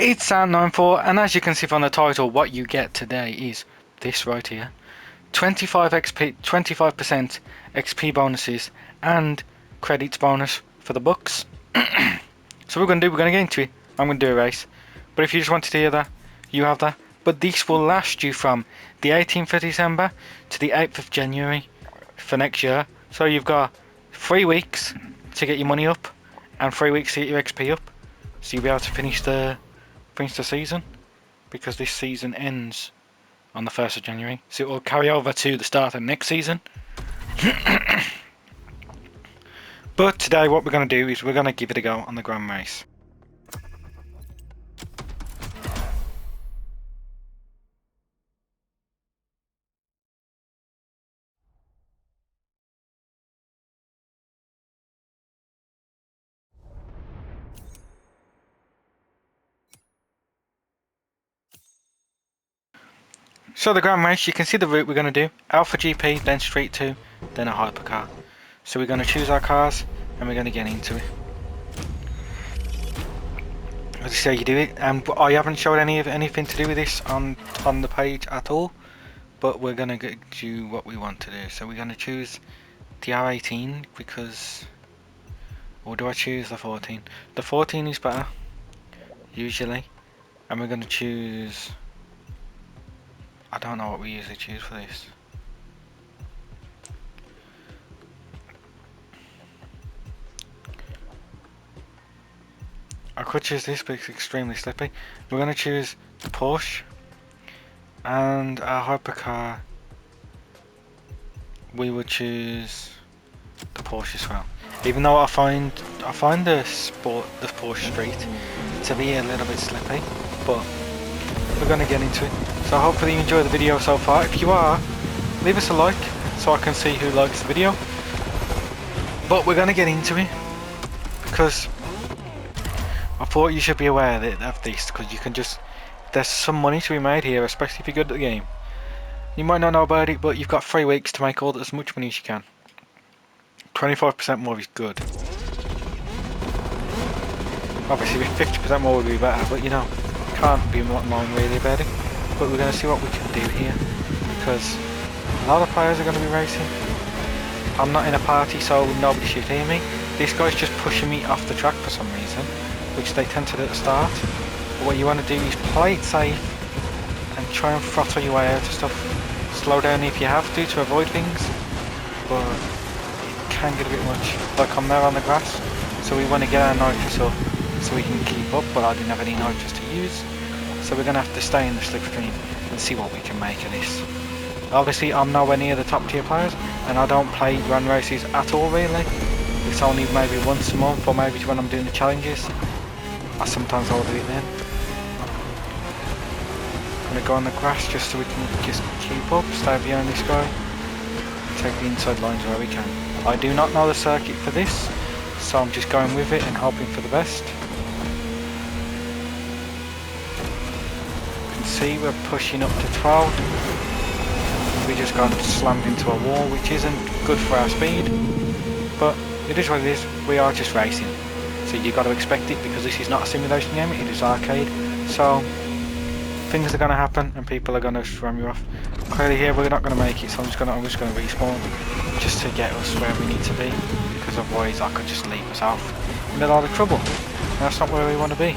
It's our 9-4, and as you can see from the title, what you get today is this right here. 25 XP, 25% XP bonuses and credits bonus for the books. So we're going to get into it. I'm going to do a race. But if you just wanted to hear that, you have that. But this will last you from the 18th of December to the 8th of January for next year. So you've got 3 weeks to get your money up and 3 weeks to get your XP up. So you'll be able to finish the season, because this season ends on the 1st of January. So it will carry over to the start of next season. But today what we're going to do is we're going to give it a go on the Grand Race. So the Grand Race, you can see the route we're going to do. Alpha GP, then Street 2, then a hypercar. So we're going to choose our cars and we're going to get into it. As I say, you do it, and I haven't showed anything to do with this on the page at all. But we're going to do what we want to do. So we're going to choose the R18 because... Or do I choose the 14? The 14 is better, usually. And we're going to choose... I don't know what we usually choose for this. I could choose this, but it's extremely slippy. We're going to choose the Porsche. And our hypercar, we would choose the Porsche as well. Even though I find the Porsche Street to be a little bit slippy, but we're going to get into it. So hopefully you enjoy the video so far. If you are, leave us a like so I can see who likes the video. But we're going to get into it because I thought you should be aware of this, because you can just, there's some money to be made here, especially if you're good at the game. You might not know about it, but you've got 3 weeks to make as much money as you can. 25% more is good. Obviously 50% more would be better, but you know, can't be mine really about it. But we're going to see what we can do here, because a lot of players are going to be racing. I'm not in a party, so nobody should hear me. This guy's just pushing me off the track for some reason, which they tend to do at the start. But what you want to do is play it safe and try and throttle your way out of stuff. Slow down if you have to avoid things, but it can get a bit much. Like I'm there on the grass, so we want to get our nitrous up so we can keep up, but I didn't have any nitrous to use. So we're going to have to stay in the slipstream and see what we can make of this. Obviously I'm nowhere near the top tier players, and I don't play Grand Races at all really. It's only maybe once a month, or maybe when I'm doing the challenges. Sometimes I'll do it then. I'm going to go on the grass just so we can just keep up, stay behind this guy, take the inside lines where we can. I do not know the circuit for this, so I'm just going with it and hoping for the best. You can see we're pushing up to 12. We just got slammed into a wall, which isn't good for our speed, but it is what it is. We are just racing. So you got to expect it, because this is not a simulation game, it is arcade. So things are going to happen and people are going to ram you off. Clearly here we're not going to make it, so I'm just going to respawn just to get us where we need to be, because otherwise I could just leave myself in a lot of trouble. And that's not where we want to be.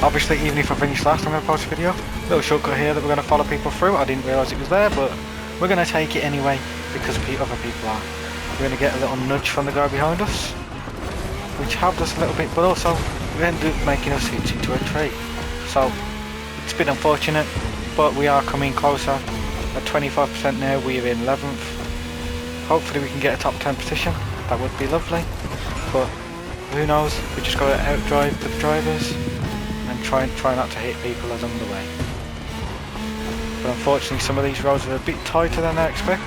Obviously, even if I finish last, I'm going to post a video. Little shortcut here that we're going to follow people through. I didn't realise it was there, but we're going to take it anyway because other people are. We're going to get a little nudge from the guy behind us, which helped us a little bit, but also we ended up making us hit into a tree. So it's been unfortunate, but we are coming closer. At 25% now, we're in 11th. Hopefully we can get a top 10 position. That would be lovely, but who knows? We just got to outdrive the drivers and try not to hit people as on the way. But unfortunately some of these roads are a bit tighter than I expect,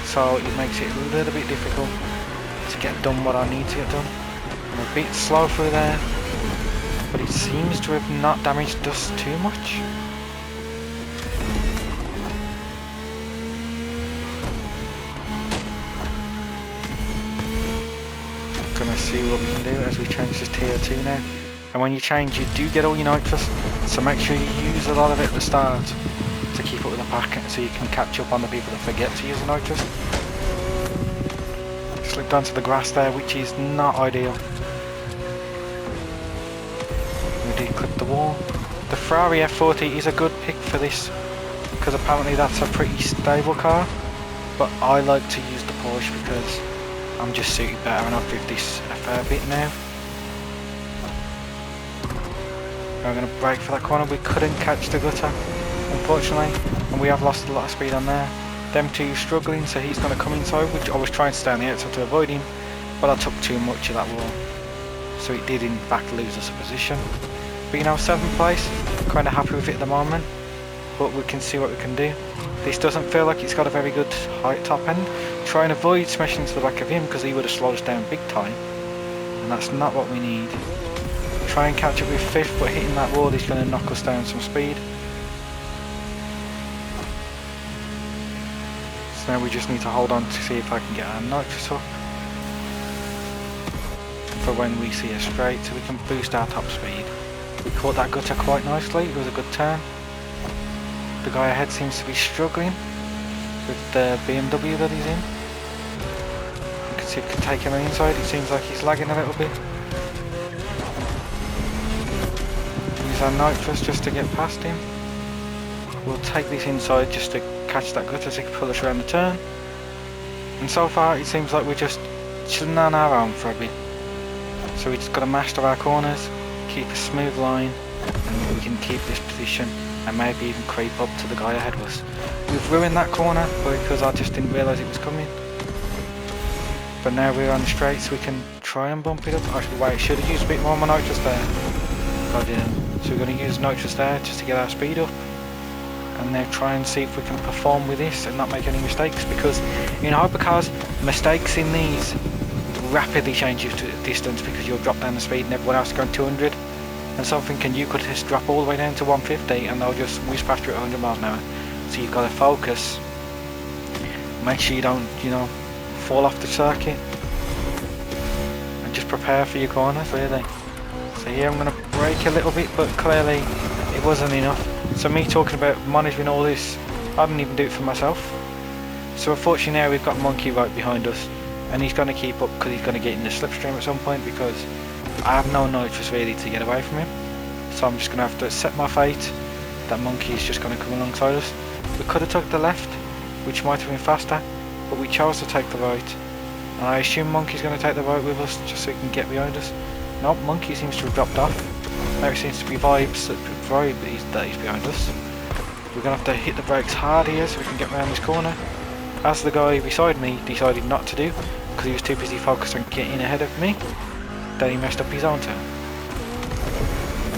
so it makes it a little bit difficult to get done what I need to get done. I'm a bit slow through there, but it seems to have not damaged us too much. Gonna see what we can do as we change to tier 2 now. And when you change, you do get all your nitrous, so make sure you use a lot of it at the start to keep up with the pack, so you can catch up on the people that forget to use the nitrous. Slipped onto the grass there, which is not ideal. We did clip the wall. The Ferrari F40 is a good pick for this, because apparently that's a pretty stable car, but I like to use the Porsche because I'm just suited better, and I've driven this a fair bit now. I'm going to brake for that corner. We couldn't catch the gutter, unfortunately, and we have lost a lot of speed on there. Them two struggling, so he's going to come inside, which I was trying to stay on the outside to avoid him, but I took too much of that wall, so it did in fact lose us a position. But you know, 7th place, kind of happy with it at the moment, but we can see what we can do. This doesn't feel like it's got a very good height top end. Try and avoid smashing into the back of him, because he would have slowed us down big time, and that's not what we need. Try and catch up with 5th, but hitting that wall is going to knock us down some speed. So now we just need to hold on to see if I can get our nitrous up for when we see a straight, so we can boost our top speed. We caught that gutter quite nicely, it was a good turn. The guy ahead seems to be struggling with the BMW that he's in. You can see if we can take him inside, it seems like he's lagging a little bit. Use our nitrous just to get past him. We'll take this inside just to catch that gutter so he can pull us around the turn. And so far it seems like we're just chilling on our own for a bit. So we just got to master our corners, keep a smooth line, and we can keep this position and maybe even creep up to the guy ahead of us. We've ruined that corner because I just didn't realise it was coming. But now we're on the straight, so we can try and bump it up. Actually wait, should have used a bit more of my nitrous there. But I didn't. So we're going to use nitrous there just to get our speed up. And now try and see if we can perform with this and not make any mistakes, because in hypercars, mistakes in these rapidly change your distance, because you'll drop down the speed and everyone else is going 200, and something you could just drop all the way down to 150 and they'll just whiz past you at 100 miles an hour. So you've got to focus, make sure you don't, you know, fall off the circuit, and just prepare for your corners really. So here I'm going to brake a little bit, but clearly it wasn't enough. So me talking about monitoring all this, I didn't even do it for myself. So unfortunately now we've got Monkey right behind us, and he's going to keep up because he's going to get in the slipstream at some point, because I have no nitrous really to get away from him. So I'm just going to have to set my fate that Monkey is just going to come alongside us. We could have took the left, which might have been faster, but we chose to take the right. And I assume Monkey's going to take the right with us just so he can get behind us. Nope, Monkey seems to have dropped off. Now it seems to be Vibes that he's behind us. We're going to have to hit the brakes hard here so we can get around this corner, as the guy beside me decided not to do, because he was too busy focused on getting ahead of me. Then he messed up his own turn.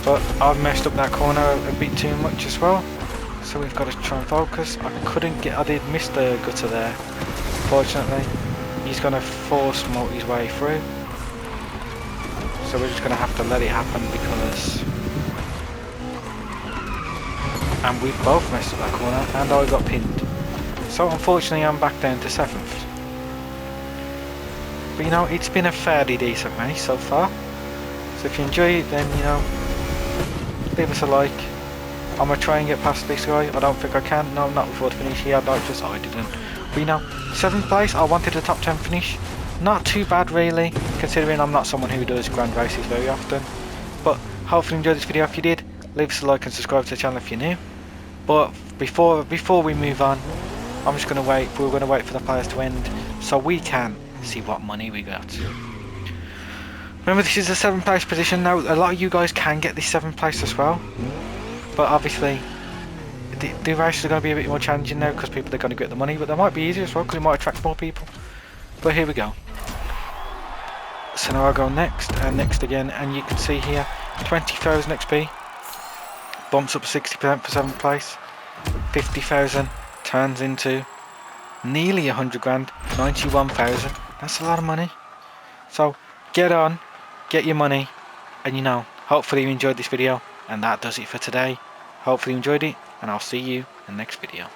But I've messed up that corner a bit too much as well, so we've got to try and focus. I did miss the gutter there. Fortunately, he's going to force motor his way through. So we're just going to have to let it happen, because... And we both messed up that corner, and I got pinned. So unfortunately I'm back down to 7th. But you know, it's been a fairly decent race so far. So if you enjoy it, then you know, leave us a like. I'm going to try and get past this guy. I don't think I can. No, not before the finish. He had nitrous, I didn't. But you know, 7th place, I wanted a top 10 finish. Not too bad really, considering I'm not someone who does grand races very often. But hopefully you enjoyed this video. If you did, leave us a like and subscribe to the channel if you're new. But before we move on, I'm just going to wait. We're going to wait for the players to end so we can see what money we got. Remember, this is the 7th place position. Now a lot of you guys can get this 7th place as well, but obviously the races are going to be a bit more challenging now because people are going to get the money, but they might be easier as well because it might attract more people. But here we go. So now I'll go next and next again, and you can see here 20,000 XP bumps up 60% for 7th place. 50,000 turns into nearly 100 grand, 91,000. That's a lot of money. So get on, get your money, and you know, hopefully you enjoyed this video, and that does it for today. Hopefully you enjoyed it, and I'll see you in the next video.